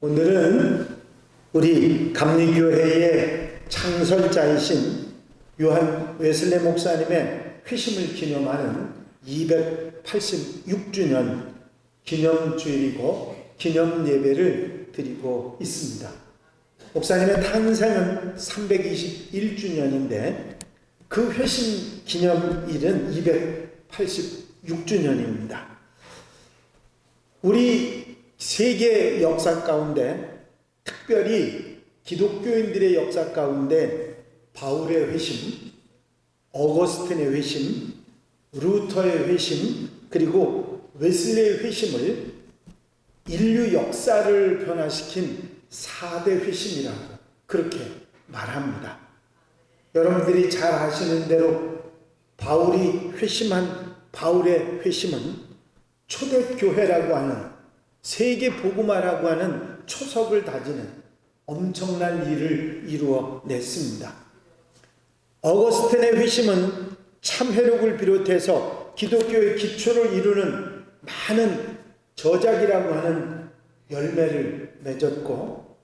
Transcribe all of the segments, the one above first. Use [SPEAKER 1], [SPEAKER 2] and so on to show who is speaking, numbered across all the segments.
[SPEAKER 1] 오늘은 우리 감리교회의 창설자이신 요한 웨슬레 목사님의 회심을 기념하는 286주년 기념주일이고 기념 예배를 드리고 있습니다. 목사님의 탄생은 321주년인데 그 회심 기념일은 286주년입니다. 우리 세계 역사 가운데, 특별히 기독교인들의 역사 가운데 바울의 회심, 어거스틴의 회심, 루터의 회심, 그리고 웨슬리의 회심을 인류 역사를 변화시킨 4대 회심이라고 그렇게 말합니다. 여러분들이 잘 아시는 대로 바울이 회심한 바울의 회심은 초대교회라고 하는 세계 복음화라고 하는 초석을 다지는 엄청난 일을 이루어냈습니다. 어거스틴의 회심은 참회록을 비롯해서 기독교의 기초를 이루는 많은 저작이라고 하는 열매를 맺었고,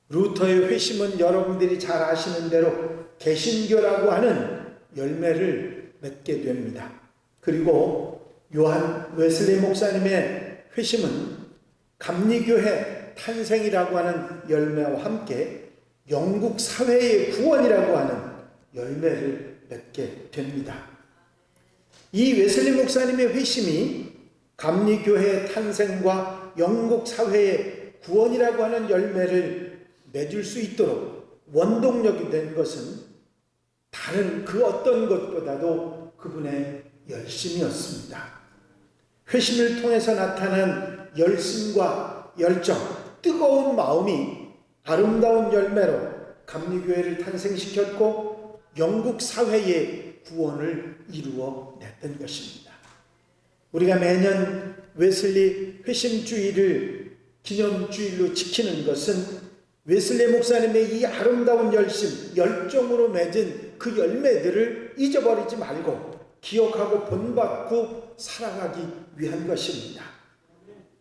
[SPEAKER 1] 루터의 회심은 여러분들이 잘 아시는 대로 개신교라고 하는 열매를 맺게 됩니다. 그리고 요한 웨슬리 목사님의 회심은 감리교회 탄생이라고 하는 열매와 함께 영국 사회의 구원이라고 하는 열매를 맺게 됩니다. 이 웨슬리 목사님의 회심이 감리교회의 탄생과 영국 사회의 구원이라고 하는 열매를 맺을 수 있도록 원동력이 된 것은 다른 그 어떤 것보다도 그분의 열심이었습니다. 회심을 통해서 나타난 열심과 열정, 뜨거운 마음이 아름다운 열매로 감리교회를 탄생시켰고 영국 사회의 구원을 이루어냈던 것입니다. 우리가 매년 웨슬리 회심주일을 기념주일로 지키는 것은 웨슬리 목사님의 이 아름다운 열심, 열정으로 맺은 그 열매들을 잊어버리지 말고 기억하고 본받고 살아가기 위한 것입니다.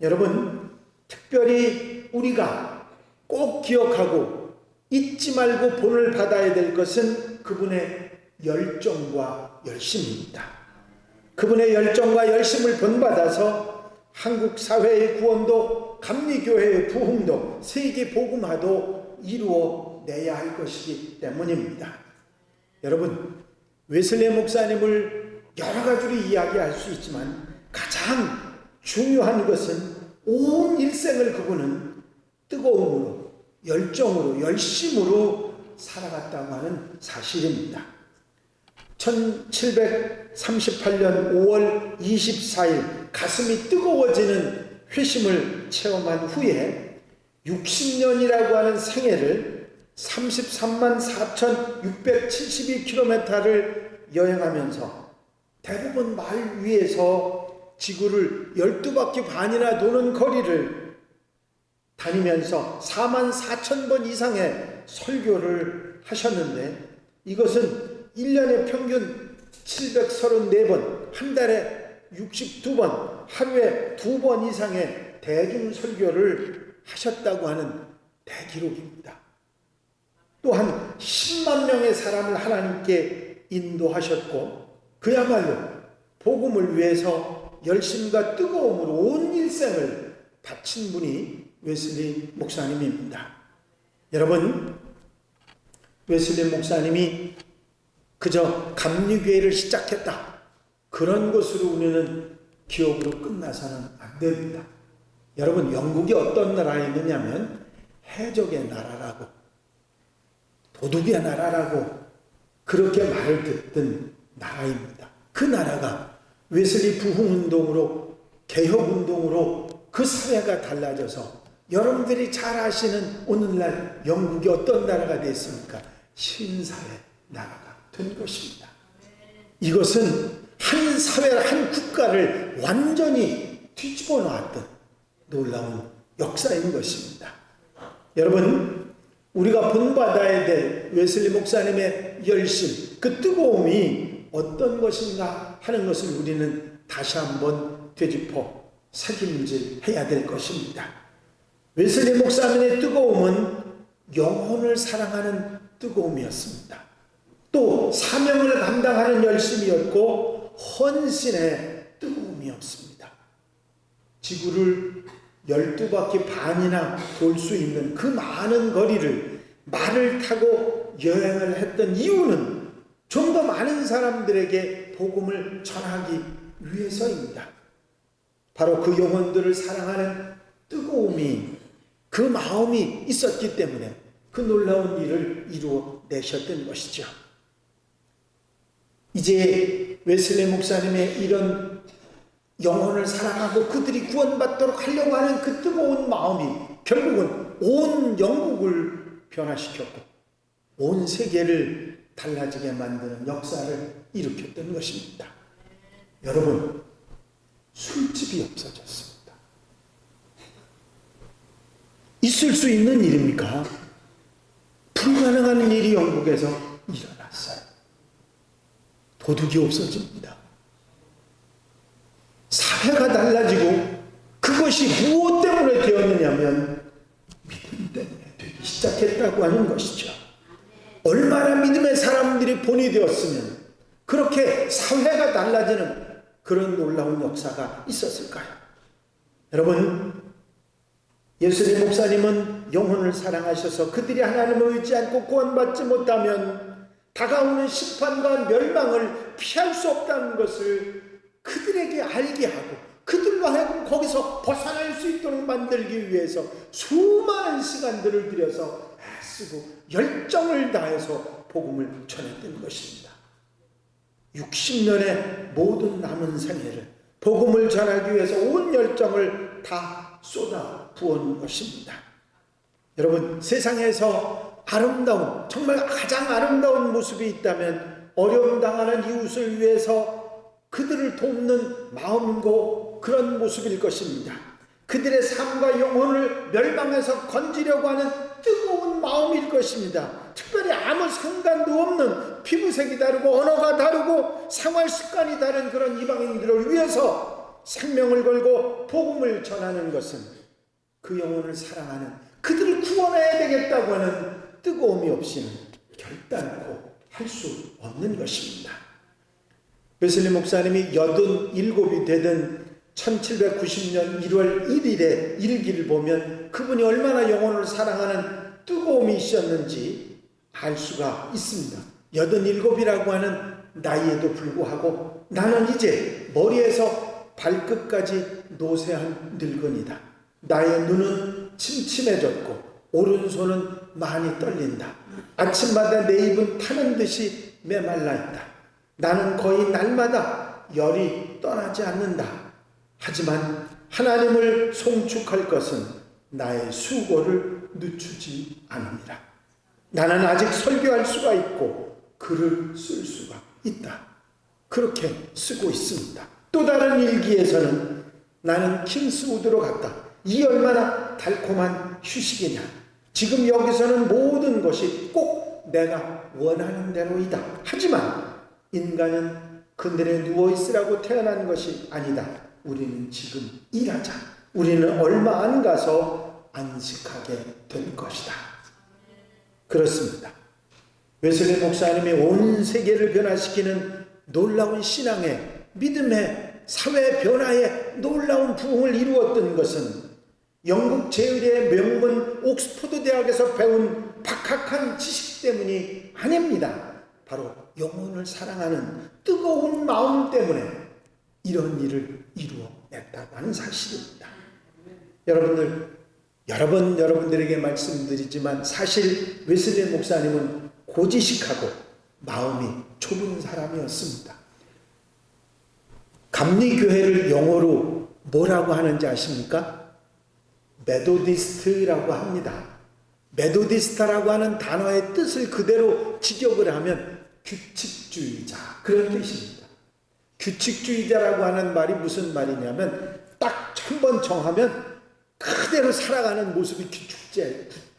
[SPEAKER 1] 여러분, 특별히 우리가 꼭 기억하고 잊지 말고 본을 받아야 될 것은 그분의 열정과 열심입니다. 그분의 열정과 열심을 본받아서 한국 사회의 구원도 감리교회의 부흥도 세계 복음화도 이루어내야 할 것이기 때문입니다. 여러분, 웨슬리 목사님을 여러 가지로 이야기할 수 있지만 가장 중요한 것은 온 일생을 그분은 뜨거움으로, 열정으로, 열심으로 살아갔다고 하는 사실입니다. 1738년 5월 24일 가슴이 뜨거워지는 회심을 체험한 후에 60년이라고 하는 생애를 33만 4,672km를 여행하면 대부분 말 위에서 지구를 12바퀴 반이나 도는 거리를 다니면서 4만 4천 번 이상의 설교를 하셨는데, 이것은 1년에 평균 734번, 한 달에 62번, 하루에 2번 이상의 대중 설교를 하셨다고 하는 대기록입니다. 또한 10만 명의 사람을 하나님께 인도하셨고, 그야말로 복음을 위해서 열심과 뜨거움으로 온 일생을 바친 분이 웨슬리 목사님입니다. 여러분, 웨슬리 목사님이 그저 감리교회를 시작했다, 그런 것으로 우리는 기억으로 끝나서는 안 됩니다. 여러분, 영국이 어떤 나라였느냐면 해적의 나라라고, 도둑의 나라라고 그렇게 말을 듣던 나라입니다. 그 나라가 웨슬리 부흥운동으로, 개혁운동으로 그 사회가 달라져서 여러분들이 잘 아시는 오늘날 영국이 어떤 나라가 됐습니까? 신사회 나라가 된 것입니다. 이것은 한 사회를, 한 국가를 완전히 뒤집어 놓았던 놀라운 역사인 것입니다. 여러분, 우리가 본받아야 될 웨슬리 목사님의 열심, 그 뜨거움이 어떤 것인가 하는 것을 우리는 다시 한번 되짚어 새김질해야 될 것입니다. 웨슬리 목사님의 뜨거움은 영혼을 사랑하는 뜨거움이었습니다. 또 사명을 감당하는 열심이었고 헌신의 뜨거움이었습니다. 지구를 12바퀴 반이나 돌 수 있는 그 많은 거리를 말을 타고 여행을 했던 이유는 좀 더 많은 사람들에게 복음을 전하기 위해서입니다. 바로 그 영혼들을 사랑하는 뜨거움이, 그 마음이 있었기 때문에 그 놀라운 일을 이루어내셨던 것이죠. 이제 웨슬리 목사님의 이런 영혼을 사랑하고 그들이 구원받도록 하려고 하는 그 뜨거운 마음이 결국은 온 영국을 변화시켰고 온 세계를 달라지게 만드는 역사를 일으켰던 것입니다. 여러분, 술집이 없어졌습니다. 있을 수 있는 일입니까? 불가능한 일이 영국에서 일어났어요. 도둑이 없어집니다. 사회가 달라지고 그것이 무엇 때문에 되었느냐면 믿음 때문에 되기 시작했다고 하는 것이죠. 얼마나 믿음의 사람들이 본이 되었으면 그렇게 사회가 달라지는 그런 놀라운 역사가 있었을까요? 여러분, 예수님 목사님은 영혼을 사랑하셔서 그들이 하나님을 의지 않고 구원받지 못하면 다가오는 심판과 멸망을 피할 수 없다는 것을 그들에게 알게 하고 그들로 하여금 거기서 벗어날 수 있도록 만들기 위해서 수많은 시간들을 들여서 애쓰고 열정을 다해서 복음을 전했던 것입니다. 60년의 모든 남은 생애를 복음을 전하기 위해서 온 열정을 다 쏟아 부은 것입니다. 여러분, 세상에서 아름다운, 정말 가장 아름다운 모습이 있다면 어려움 당하는 이웃을 위해서 그들을 돕는 마음이고 그런 모습일 것입니다. 그들의 삶과 영혼을 멸망에서 건지려고 하는 뜨거운 마음일 것입니다. 특별히 아무 상관도 없는 피부색이 다르고 언어가 다르고 생활 습관이 다른 그런 이방인들을 위해서 생명을 걸고 복음을 전하는 것은 그 영혼을 사랑하는, 그들을 구원해야 되겠다고 하는 뜨거움이 없이는 결단코 할 수 없는 것입니다. 웨슬리 목사님이 87이 되던 1790년 1월 1일의 일기를 보면 그분이 얼마나 영혼을 사랑하는 뜨거움이 있었는지 알 수가 있습니다. 87이라고 하는 나이에도 불구하고 나는 이제 머리에서 발끝까지 노쇠한 늙은이다. 나의 눈은 침침해졌고 오른손은 많이 떨린다. 아침마다 내 입은 타는 듯이 메말라 있다. 나는 거의 날마다 열이 떠나지 않는다. 하지만 하나님을 송축할 것은 나의 수고를 늦추지 않으리라. 나는 아직 설교할 수가 있고 글을 쓸 수가 있다. 그렇게 쓰고 있습니다. 또 다른 일기에서는 나는 킹스우드로 갔다. 이 얼마나 달콤한 휴식이냐. 지금 여기서는 모든 것이 꼭 내가 원하는 대로이다. 하지만 인간은 그늘에 누워있으라고 태어난 것이 아니다. 우리는 지금 일하자. 우리는 얼마 안 가서 안식하게 될 것이다. 그렇습니다. 웨슬리 목사님이 온 세계를 변화시키는 놀라운 신앙의, 믿음의, 사회 변화의 놀라운 부흥을 이루었던 것은 영국 제1의 명문 옥스퍼드 대학에서 배운 박학한 지식 때문이 아닙니다. 바로 영혼을 사랑하는 뜨거운 마음 때문에 이런 일을 이루어냈다고 하는 사실입니다. 여러분들, 여러 번 여러분들에게 말씀드리지만 사실 웨슬리 목사님은 고지식하고 마음이 좁은 사람이었습니다. 감리교회를 영어로 뭐라고 하는지 아십니까? 메도디스트라고 합니다. 메도디스트라고 하는 단어의 뜻을 그대로 직역을 하면 규칙주의자, 그런 뜻입니다. 규칙주의자라고 하는 말이 무슨 말이냐면 딱 한 번 정하면 그대로 살아가는 모습이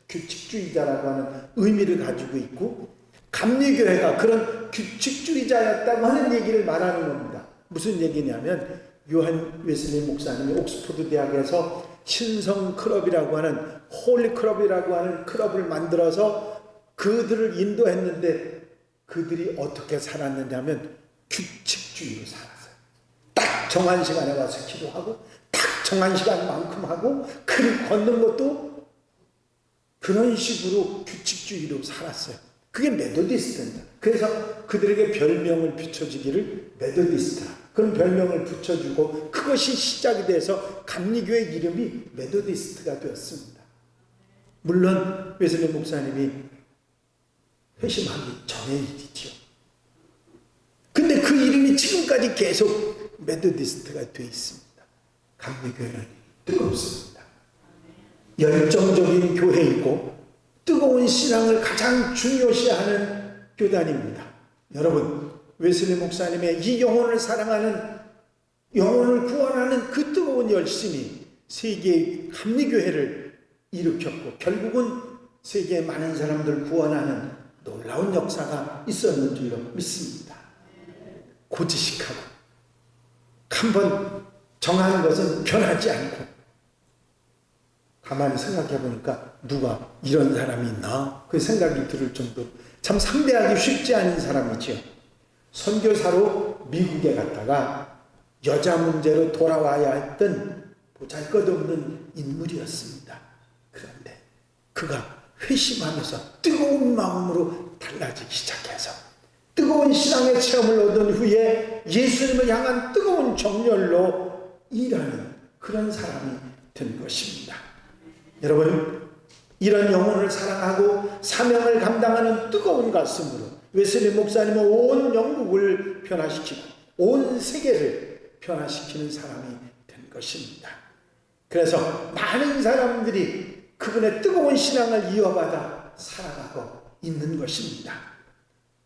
[SPEAKER 1] 규칙주의자라고 하는 의미를 가지고 있고, 감리교회가 그런 규칙주의자였다고 하는 얘기를 말하는 겁니다. 무슨 얘기냐면 요한 웨슬리 목사님이 옥스퍼드 대학에서 신성 클럽이라고 하는 홀리 클럽이라고 하는 클럽을 만들어서 그들을 인도했는데 그들이 어떻게 살았느냐면 규칙주의로 살았어요. 딱 정한 시간에 와서 기도하고 딱 정한 시간만큼 하고 글 걷는 것도 그런 식으로 규칙주의로 살았어요. 그게 메소디스트입니다. 그래서 그들에게 별명을 붙여주기를 메소디스트라 그런 별명을 붙여주고 그것이 시작이 돼서 감리교회 이름이 메소디스트가 되었습니다. 물론 웨슬리 목사님이 회심하기 전의 일이죠. 근데 그 이름이 지금까지 계속 메소디스트가 되어 있습니다. 감리교회는 뜨겁습니다. 열정적인 교회이고 뜨거운 신앙을 가장 중요시하는 교단입니다. 여러분, 웨슬리 목사님의 이 영혼을 사랑하는, 영혼을 구원하는 그 뜨거운 열심이 세계의 감리교회를 일으켰고 결국은 세계의 많은 사람들을 구원하는 놀라운 역사가 있었는 줄로 믿습니다. 고지식하고 한번 정한 것은 변하지 않고 가만히 생각해 보니까 누가 이런 사람이 있나? 그 생각이 들을 정도로 참 상대하기 쉽지 않은 사람이지요. 선교사로 미국에 갔다가 여자 문제로 돌아와야 했던 보잘것없는 인물이었습니다. 그런데 그가 회심하면서 뜨거운 마음으로 달라지기 시작해서 뜨거운 신앙의 체험을 얻은 후에 예수님을 향한 뜨거운 정열로 일하는 그런 사람이 된 것입니다. 여러분, 이런 영혼을 사랑하고 사명을 감당하는 뜨거운 가슴으로 웨슬리 목사님은 온 영국을 변화시키고 온 세계를 변화시키는 사람이 된 것입니다. 그래서 많은 사람들이 그분의 뜨거운 신앙을 이어받아 살아가고 있는 것입니다.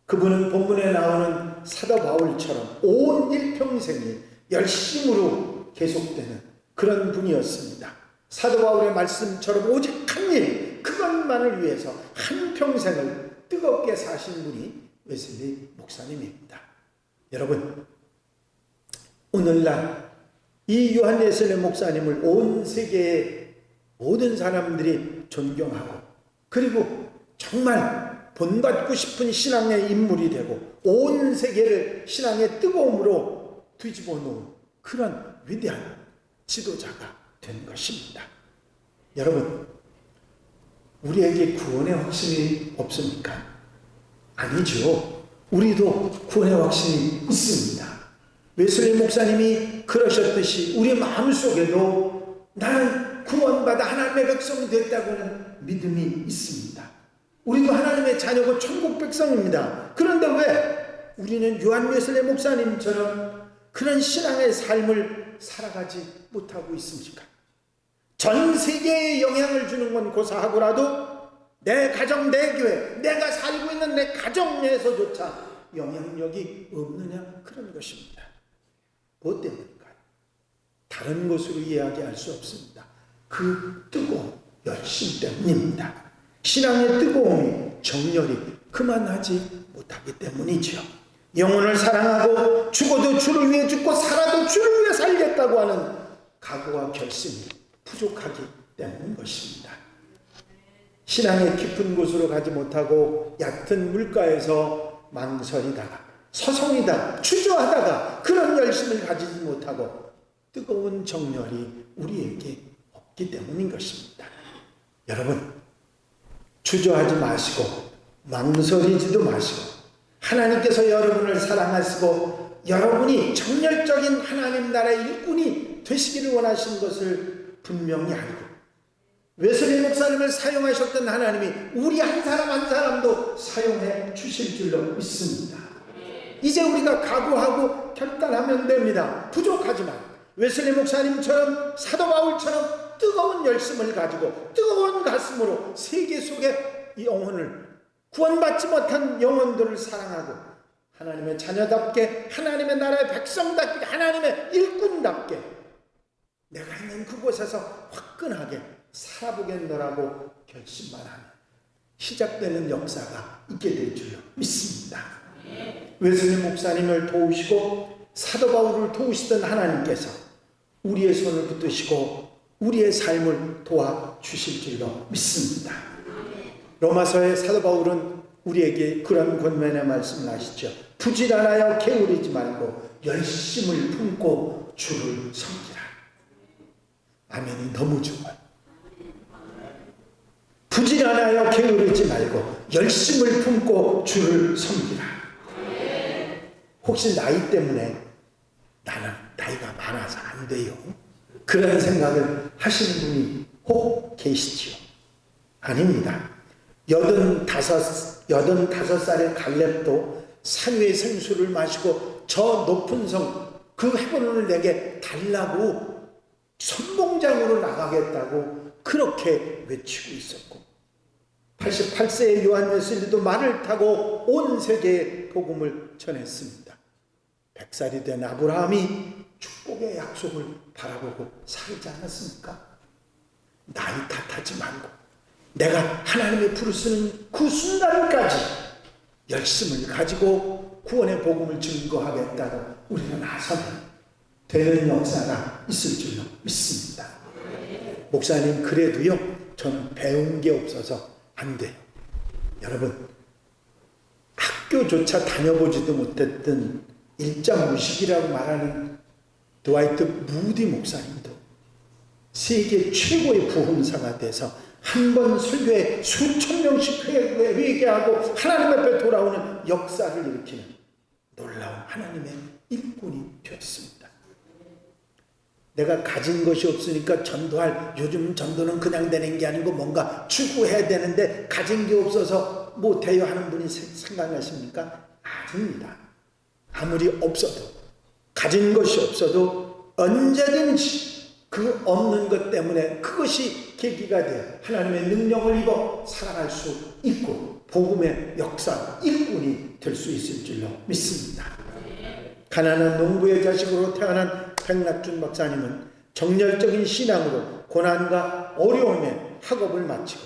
[SPEAKER 1] 그분은 본문에 나오는 사도 바울처럼 온 일평생이 열심으로 계속되는 그런 분이었습니다. 사도 바울의 말씀처럼 오직 한 일, 그것만을 위해서 한평생을 뜨겁게 사신 분이 웨슬리 목사님입니다. 여러분, 오늘날 이 요한 웨슬리 목사님을 온 세계의 모든 사람들이 존경하고 그리고 정말 본받고 싶은 신앙의 인물이 되고 온 세계를 신앙의 뜨거움으로 뒤집어 놓은 그런 위대한 지도자가 된 것입니다. 여러분, 우리에게 구원의 확신이 없습니까? 아니죠. 우리도 구원의 확신이 있습니다. 웨슬리 목사님이 그러셨듯이 우리 마음속에도 나는 구원받아 하나님의 백성이 됐다고 하는 믿음이 있습니다. 우리도 하나님의 자녀고 천국 백성입니다. 그런데 왜 우리는 요한 웨슬리 목사님처럼 그런 신앙의 삶을 살아가지 못하고 있습니까? 전 세계에 영향을 주는 건 고사하고라도 내 가정, 내 교회, 내가 살고 있는 내 가정에서조차 영향력이 없느냐, 그런 것입니다. 무엇 때문일까요? 다른 것으로 이야기할 수 없습니다. 그 뜨거운 열심 때문입니다. 신앙의 뜨거움이, 정열이 그만하지 못하기 때문이죠. 영혼을 사랑하고 죽어도 주를 위해 죽고 살아도 주를 위해 살겠다고 하는 각오와 결심이 부족하기 때문인 것입니다. 신앙의 깊은 곳으로 가지 못하고 얕은 물가에서 망설이다가 서성이다 주저하다가 그런 열심을 가지지 못하고 뜨거운 정열이 우리에게 없기 때문인 것입니다. 여러분, 주저하지 마시고 망설이지도 마시고 하나님께서 여러분을 사랑하시고 여러분이 정열적인 하나님 나라의 일꾼이 되시기를 원하시는 것을 분명히 알고 웨슬리 목사님을 사용하셨던 하나님이 우리 한 사람 한 사람도 사용해 주실 줄로 믿습니다. 이제 우리가 각오하고 결단하면 됩니다. 부족하지만 웨슬리 목사님처럼 사도 바울처럼 뜨거운 열심을 가지고 뜨거운 가슴으로 세계 속의 영혼을 구원받지 못한 영혼들을 사랑하고 하나님의 자녀답게 하나님의 나라의 백성답게 하나님의 일꾼답게 내가 있는 그곳에서 화끈하게 살아보겠노라고 결심만 하면 시작되는 역사가 있게 될 줄로 믿습니다. 웨슬리 목사님을 도우시고 사도 바울을 도우시던 하나님께서 우리의 손을 붙드시고 우리의 삶을 도와주실 줄로 믿습니다. 로마서의 사도 바울은 우리에게 그런 권면의 말씀을 하시죠. 부지런하여 게으르지 말고 열심을 품고 주를 섬기라. 아멘이 너무 좋아요. 부지런하여 게으르지 말고 열심을 품고 주를 섬기라. 혹시 나이 때문에 나는 나이가 많아서 안 돼요, 그런 생각을 하시는 분이 혹 계시지요? 아닙니다. 85살의 갈렙도 산 위의 생수를 마시고 저 높은 성 그 헤브론을 내게 달라고 선봉장으로 나가겠다고 그렇게 외치고 있었고, 88세의 요한 웨슬리도 말을 타고 온 세계에 복음을 전했습니다. 100살이 된 아브라함이 축복의 약속을 바라보고 살지 않았습니까? 나이 탓하지 말고 내가 하나님의 부르시는 그 순간까지 열심을 가지고 구원의 복음을 증거하겠다고 우리가 나서면 되는 역사가 있을 줄로 믿습니다. 목사님, 그래도요 저는 배운 게 없어서 안 돼요. 여러분, 학교조차 다녀보지도 못했던 일자무식이라고 말하는 드와이트 무디 목사님도 세계 최고의 부흥사가 돼서 한 번 설교에 수천 명씩 회개하고 하나님 앞에 돌아오는 역사를 일으키는 놀라운 하나님의 일꾼이 되었습니다. 내가 가진 것이 없으니까 전도할, 요즘 전도는 그냥 되는 게 아니고 뭔가 추구해야 되는데 가진 게 없어서 못해요 하는 분이 생각나십니까? 아닙니다. 아무리 없어도, 가진 것이 없어도 언제든지 그 없는 것 때문에 그것이 계기가 되어 하나님의 능력을 입어 살아갈 수 있고 복음의 역사, 일꾼이 될 수 있을 줄로 믿습니다. 가난한 농부의 자식으로 태어난 백낙준 박사님은 정열적인 신앙으로 고난과 어려움에 학업을 마치고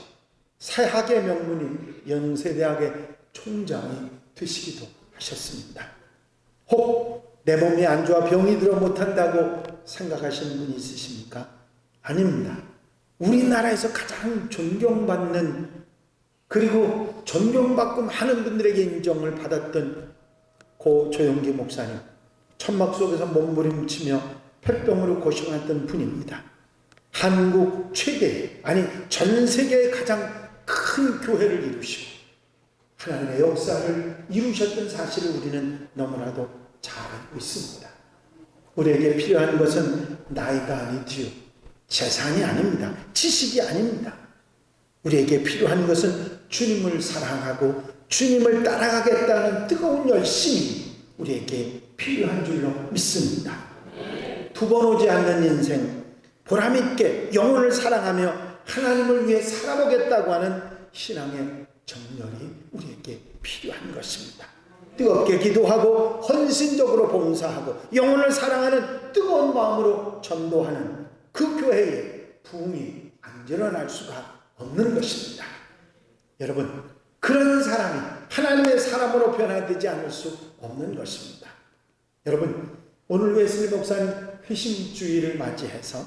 [SPEAKER 1] 사학의 명문인 연세대학의 총장이 되시기도 하셨습니다. 혹 내 몸이 안 좋아 병이 들어 못한다고 생각하시는 분이 있으십니까? 아닙니다. 우리나라에서 가장 존경받는, 그리고 존경받고 많은 분들에게 인정을 받았던 고 조영기 목사님, 천막 속에서 몸부림치며 폐병으로 고생했던 분입니다. 한국 최대, 아니 전 세계의 가장 큰 교회를 이루시고 하나님의 역사를 이루셨던 사실을 우리는 너무나도 잘 알고 있습니다. 우리에게 필요한 것은 나이가 아니지요, 재산이 아닙니다, 지식이 아닙니다. 우리에게 필요한 것은 주님을 사랑하고 주님을 따라가겠다는 뜨거운 열심이 우리에게 필요한 줄로 믿습니다. 두 번 오지 않는 인생, 보람있게 영혼을 사랑하며 하나님을 위해 살아보겠다고 하는 신앙의 정열이 우리에게 필요한 것입니다. 뜨겁게 기도하고 헌신적으로 봉사하고 영혼을 사랑하는 뜨거운 마음으로 전도하는 그 교회에 부흥이 안 일어날 수가 없는 것입니다. 여러분, 그런 사람이 하나님의 사람으로 변화되지 않을 수 없는 것입니다. 여러분, 오늘 웨슬리 목사님 회심주의를 맞이해서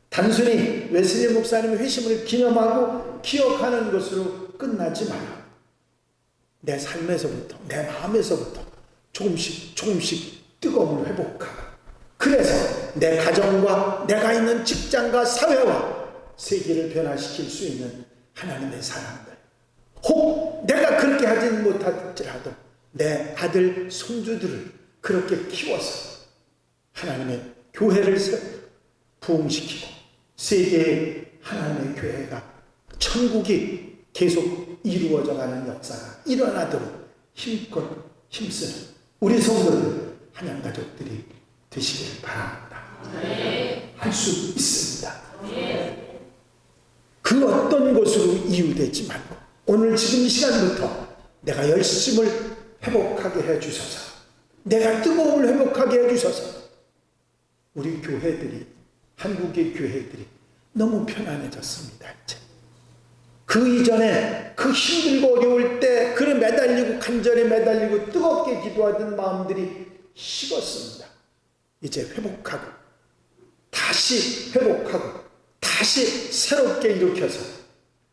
[SPEAKER 1] 단순히 웨슬리 목사님의 회심을 기념하고 기억하는 것으로 끝나지 마요. 내 삶에서부터, 내 마음에서부터 조금씩 뜨거움을 회복하고, 그래서 내 가정과 내가 있는 직장과 사회와 세계를 변화시킬 수 있는 하나님의 사람들, 혹 내가 그렇게 하진 못할지라도 내 아들, 손주들을 그렇게 키워서 하나님의 교회를 부흥시키고 세계의 하나님의 교회가, 천국이 계속 이루어져가는 역사가 일어나도록 힘껏 힘쓰는 우리 성도들, 한양가족들이 되시길 바랍니다. 할 수 있습니다. 그 어떤 것으로 이유되지 말고 오늘 지금 이 시간부터 내가 열심을 회복하게 해주셔서, 내가 뜨거움을 회복하게 해주셔서, 우리 교회들이, 한국의 교회들이 너무 편안해졌습니다. 이제 그 이전에 그 힘들고 어려울 때 그래 매달리고 간절히 매달리고 뜨겁게 기도하던 마음들이 식었습니다. 이제 회복하고 다시 회복하고 다시 새롭게 일으켜서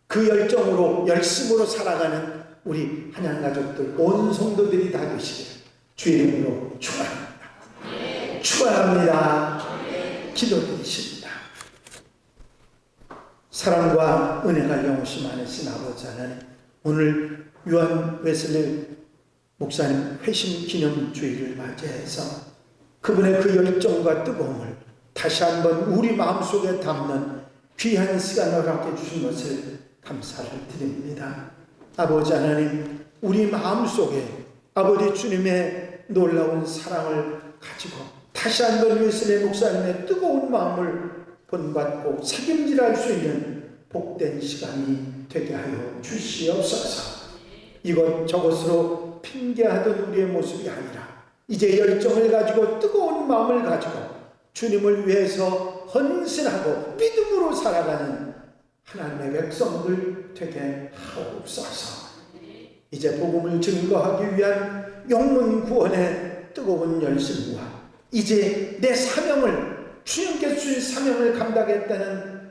[SPEAKER 1] 그 열정으로 열심으로 살아가는 우리 한양 가족들 온 성도들이 다 되시기를 주 이름으로 축원합니다. 축원합니다. 기도드리십니다. 사랑과 은혜가 영원히 많으신 아버지 하나님, 오늘 요한 웨슬리 목사님 회심 기념주의를 맞이해서 그분의 그 열정과 뜨거움을 다시 한번 우리 마음속에 담는 귀한 시간을 허락해 주신 것을 감사를 드립니다. 아버지 하나님, 우리 마음속에 아버지 주님의 놀라운 사랑을 가지고 다시 한번 웨슬리 목사님의 뜨거운 마음을 본받고 책임질할 수 있는 복된 시간이 되게 하여 주시옵소서. 이것저것으로 핑계하던 우리의 모습이 아니라 이제 열정을 가지고 뜨거운 마음을 가지고 주님을 위해서 헌신하고 믿음으로 살아가는 하나님의 백성들 되게 하옵소서. 이제 복음을 증거하기 위한 영문 구원의 뜨거운 열심과 이제 내 사명을 주님께 주신 사명을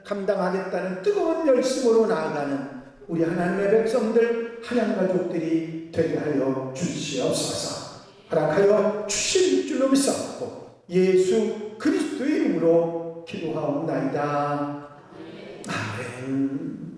[SPEAKER 1] 감당하겠다는 뜨거운 열심으로 나아가는 우리 하나님의 백성들 한양 가족들이 되게 하여 주시옵소서. 허락하여 주실 줄로 믿사옵고 예수 그리스도의 이름으로 기도하옵나이다. 아멘.